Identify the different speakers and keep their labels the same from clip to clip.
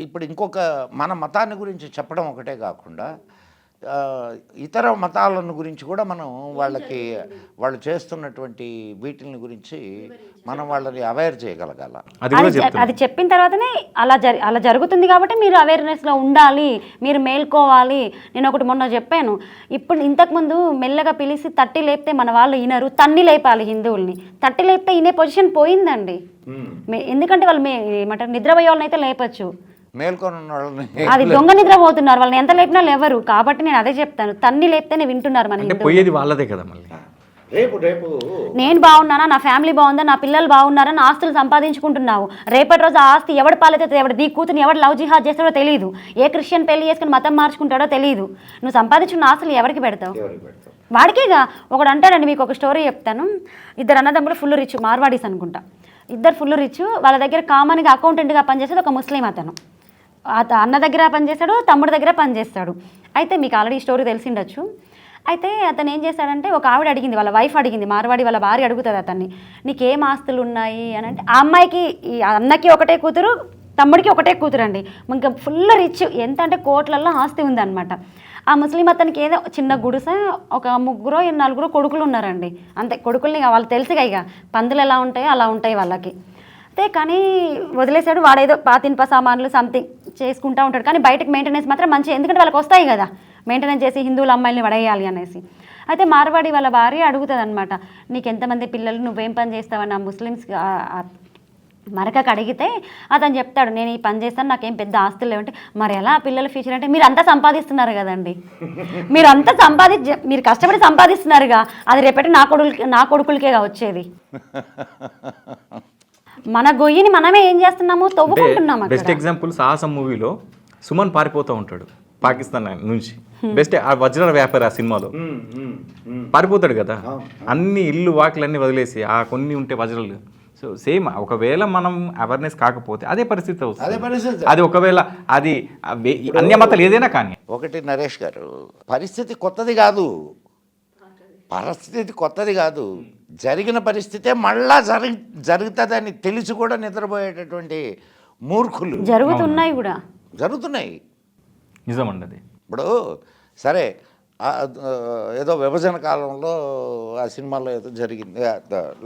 Speaker 1: ఇప్పుడు ఇంకొక మన మతాన్ని గురించి చెప్పడం ఒకటే కాకుండా ఇతర మతాలను గురించి కూడా మనం వాళ్ళకి వాళ్ళు చేస్తున్నటువంటి వీటిని గురించి మనం వాళ్ళని అవేర్ చేయగలగాల.
Speaker 2: అది చెప్పిన తర్వాతనే అలా జరుగుతుంది కాబట్టి మీరు అవేర్నెస్లో ఉండాలి, మీరు మేల్కోవాలి. నేను ఒకటి మొన్న చెప్పాను, ఇప్పుడు ఇంతకుముందు మెల్లగా పిలిచి తట్టి లేపితే మన వాళ్ళు వినరు, తన్ని లేపాలి హిందువుల్ని. తట్టి లేపితే వినే పొజిషన్ పోయిందండి. ఎందుకంటే వాళ్ళు ఏమంటారు, నిద్రపోయే వాళ్ళని అయితే లేపచ్చు, అది దొంగ నిద్రపోతున్నారు, వాళ్ళని ఎంత లేపినా లేవరు. కాబట్టి నేను అదే చెప్తాను, తన్ని లేపితేనే వింటున్నారు. మన
Speaker 3: పోయేది వాళ్ళదే కదా. మళ్ళీ
Speaker 1: రేపు
Speaker 2: నేను బాగున్నానా, నా ఫ్యామిలీ బాగుందా, నా పిల్లలు బాగున్నారా, నా ఆస్తులు సంపాదించుకుంటున్నావు. రేపటి రోజు ఆ ఆస్తి ఎవడు పాలైతే ఎవడు నీ కూతురు ఎవడు లవ్ జిహాద్ చేస్తాడో తెలియదు, ఏ క్రిస్టియన్ పెళ్లి చేసుకుని మతం మార్చుకుంటాడో తెలియదు. నువ్వు సంపాదించుకున్న ఆస్తులు ఎవరికి పెడతావు? వాడికేగా. ఒకడు అంటాడండి, మీకు ఒక స్టోరీ చెప్తాను. ఇద్దరు అన్నదమ్ములు ఫుల్ రిచ్, మార్వాడీస్ అనుకుంటా. ఇద్దరు ఫుల్ రిచ్. వాళ్ళ దగ్గర కామన్గా అకౌంటెంట్గా పనిచేసేది ఒక ముస్లిం అతను. అన్న దగ్గర పనిచేస్తాడు, తమ్ముడి దగ్గర పనిచేస్తాడు. అయితే మీకు ఆల్రెడీ స్టోరీ తెలిసిండొచ్చు. అయితే అతను ఏం చేశాడంటే, ఒక ఆవిడ అడిగింది, వాళ్ళ వైఫ్ అడిగింది, మార్వాడి వాళ్ళ భార్య అడుగుతుంది అతన్ని, నీకేం ఆస్తులు ఉన్నాయి అని. అంటే ఆ అమ్మాయికి, ఈ అన్నకి ఒకటే కూతురు, తమ్ముడికి ఒకటే కూతురు అండి. ఇంకా ఫుల్ రిచ్, ఎంత అంటే కోట్లల్లో ఆస్తి ఉందన్నమాట. ఆ ముస్లిం అతనికి ఏదో చిన్న గుడిసె, ఒక 3-4 కొడుకులు ఉన్నారండి. అంతే, కొడుకుల్ని వాళ్ళు తెలుసుగా, ఇక పందులు ఎలా ఉంటాయో అలా ఉంటాయి వాళ్ళకి. అయితే కానీ వదిలేశాడు. వాడేదో పాతిన్ప సామాన్లు సంథింగ్ చేసుకుంటూ ఉంటాడు, కానీ బయటకు మెయింటెనెన్స్ మాత్రం మంచి, ఎందుకంటే వాళ్ళకి వస్తాయి కదా మెయింటెనెన్స్ చేసి హిందువుల అమ్మాయిల్ని వడేయాలి అనేసి. అయితే మార్వాడి వాళ్ళ భార్య అడుగుతుంది అనమాట, నీకు ఎంతమంది పిల్లలు, నువ్వేం పని చేస్తావని ఆ ముస్లిమ్స్ మరకకు అడిగితే అతను చెప్తాడు, నేను ఈ పని చేస్తాను, నాకేం పెద్ద ఆస్తులు లేవంటే. మరి ఎలా పిల్లల ఫ్యూచర్ అంటే, మీరు అంతా సంపాదిస్తున్నారు కదండి, మీరు అంతా మీరు కష్టపడి సంపాదిస్తున్నారుగా, అది రేపటి నా కొడుకులకేగా వచ్చేది. మన గొయ్యిని మనమే ఏం చేస్తున్నాము, తవ్వుకుంటున్నాము.
Speaker 3: బెస్ట్ ఎగ్జాంపుల్ సాహసం మూవీలో సుమన్ పారిపోతూ ఉంటాడు పాకిస్తాన్ నుంచి. బెస్ట్ ఆ వజ్రాల వ్యాపారి ఆ సినిమాలో పారిపోతాడు కదా, అన్ని ఇల్లు వాకిలన్నీ వదిలేసి ఆ కొన్ని ఉంటే వజ్రాలు. సో సేమ్, ఒకవేళ మనం అవేర్నెస్ కాకపోతే అదే పరిస్థితి అవుతుంది. అది ఒకవేళ అది అన్య మతాలు ఏదైనా కానీ.
Speaker 1: ఒకటి నరేష్ గారు, పరిస్థితి కొత్తది కాదు, జరిగిన పరిస్థితే మళ్ళా జరుగుతుందని తెలిసి కూడా నిద్రపోయేటటువంటి మూర్ఖులు
Speaker 2: జరుగుతున్నాయి కూడా,
Speaker 1: జరుగుతున్నాయి.
Speaker 3: నిజమండి అది.
Speaker 1: ఇప్పుడు సరే, ఏదో విభజన కాలంలో ఆ సినిమాలో ఏదో జరిగింది,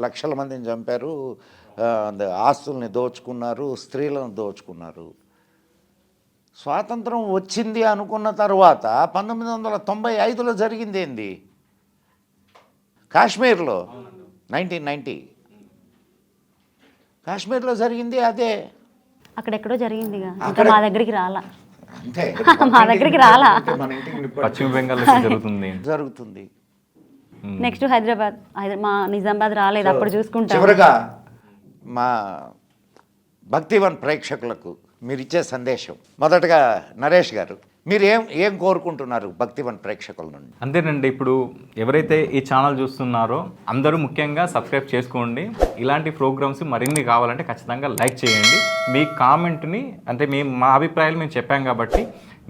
Speaker 1: లక్షల మందిని చంపారు, ఆస్తుల్ని దోచుకున్నారు, స్త్రీలను దోచుకున్నారు. స్వాతంత్రం వచ్చింది అనుకున్న తర్వాత 1995లో జరిగింది ఏంది? కాశ్మీర్లో 1990 కాశ్మీర్లో జరిగింది అదే.
Speaker 2: అక్కడెక్కడో జరిగిందిగా, మా దగ్గరికి రాలా, మా దగ్గరికి రాలా.
Speaker 3: పశ్చిమ బెంగాల్
Speaker 1: జరుగుతుంది.
Speaker 2: నెక్స్ట్ హైదరాబాద్, మా నిజామాబాద్ రాలేదు, అప్పుడు చూసుకుంటాం.
Speaker 1: చివరిగా మా భక్తివన్ ప్రేక్షకులకు మీరు ఇచ్చే సందేశం, మొదటగా నరేష్ గారు, మీరు ఏం కోరుకుంటున్నారు భక్తివన్ ప్రేక్షకుల నుండి?
Speaker 3: అంతేనండి, ఇప్పుడు ఎవరైతే ఈ ఛానల్ చూస్తున్నారో అందరూ ముఖ్యంగా సబ్స్క్రైబ్ చేసుకోండి. ఇలాంటి ప్రోగ్రామ్స్ మరిన్ని కావాలంటే ఖచ్చితంగా లైక్ చేయండి. మీ కామెంట్ని, అంటే మా అభిప్రాయాలు మేము చెప్పాం కాబట్టి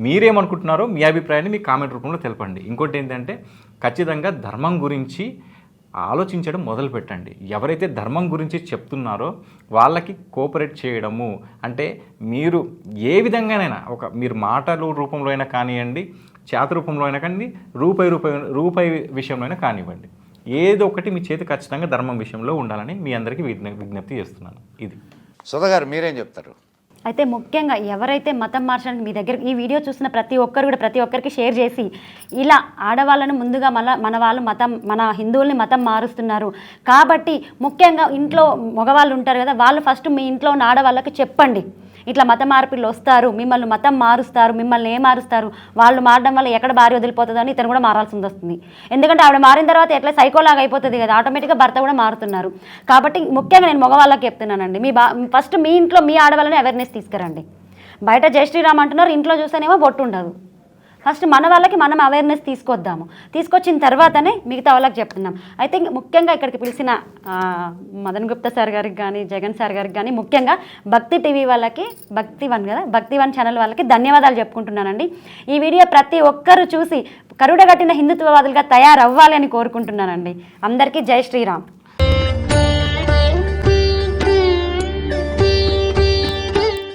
Speaker 3: మీరేమనుకుంటున్నారో మీ అభిప్రాయాన్ని మీ కామెంట్ రూపంలో తెలపండి. ఇంకోటి ఏంటంటే, ఖచ్చితంగా ధర్మం గురించి ఆలోచించడం మొదలు పెట్టండి. ఎవరైతే ధర్మం గురించి చెప్తున్నారో వాళ్ళకి కోఆపరేట్ చేయడము, అంటే మీరు ఏ విధంగానైనా మీరు మాటలు రూపంలో అయినా కానివ్వండి, చేత రూపంలో అయినా కానీ, రూపాయి విషయంలో అయినా కానివ్వండి, ఏదో ఒకటి మీ చేతి ఖచ్చితంగా ధర్మం విషయంలో ఉండాలని మీ అందరికీ విజ్ఞప్తి చేస్తున్నాను. ఇది
Speaker 1: సుధా గారు మీరేం చెప్తారు?
Speaker 2: అయితే ముఖ్యంగా ఎవరైతే మతం మార్చడానికి మీ దగ్గర ఈ వీడియో చూసిన ప్రతి ఒక్కరికి షేర్ చేసి, ఇలా ఆడవాళ్ళను ముందుగా మన వాళ్ళు మన హిందువుల్ని మతం మారుస్తున్నారు కాబట్టి, ముఖ్యంగా ఇంట్లో మగవాళ్ళు ఉంటారు కదా, వాళ్ళు ఫస్ట్ మీ ఇంట్లో ఉన్న ఆడవాళ్ళకి చెప్పండి, ఇట్లా మత మార్పిళ్ళు వస్తారు, మిమ్మల్ని మతం మారుస్తారు, మిమ్మల్ని మారుస్తారు, వాళ్ళు మారడం వల్ల ఎక్కడ భార్య వదిలిపోతుందని ఇతను కూడా మారాల్సి వస్తుంది. ఎందుకంటే ఆవిడ మారిన తర్వాత ఎట్లా సైకోలాగా అయిపోతుంది కదా, ఆటోమేటిక్గా భర్త కూడా మారుతున్నారు. కాబట్టి ముఖ్యంగా నేను మగవాళ్ళకి చెప్తున్నానండి, ఫస్ట్ మీ ఇంట్లో మీ ఆడవాళ్ళని అవేర్నెస్ తీసుకురండి. బయట జై శ్రీరామ్ అంటున్నారు, ఇంట్లో చూస్తేనేమో బొట్టు ఉండదు. ఫస్ట్ మన వాళ్ళకి మనం అవేర్నెస్ తీసుకొచ్చిన తర్వాతనే మిగతా వాళ్ళకి చెప్తున్నాం. అయితే ముఖ్యంగా ఇక్కడికి పిలిచిన మదన్ గుప్తా సార్ గారికి కానీ, జగన్ సార్ గారికి కానీ, ముఖ్యంగా భక్తి టీవీ వాళ్ళకి, భక్తివన్ ఛానల్ వాళ్ళకి ధన్యవాదాలు చెప్పుకుంటున్నానండి. ఈ వీడియో ప్రతి ఒక్కరూ చూసి కరుడగట్టిన హిందుత్వవాదులుగా తయారవ్వాలి అని కోరుకుంటున్నానండి. అందరికీ జై శ్రీరామ్.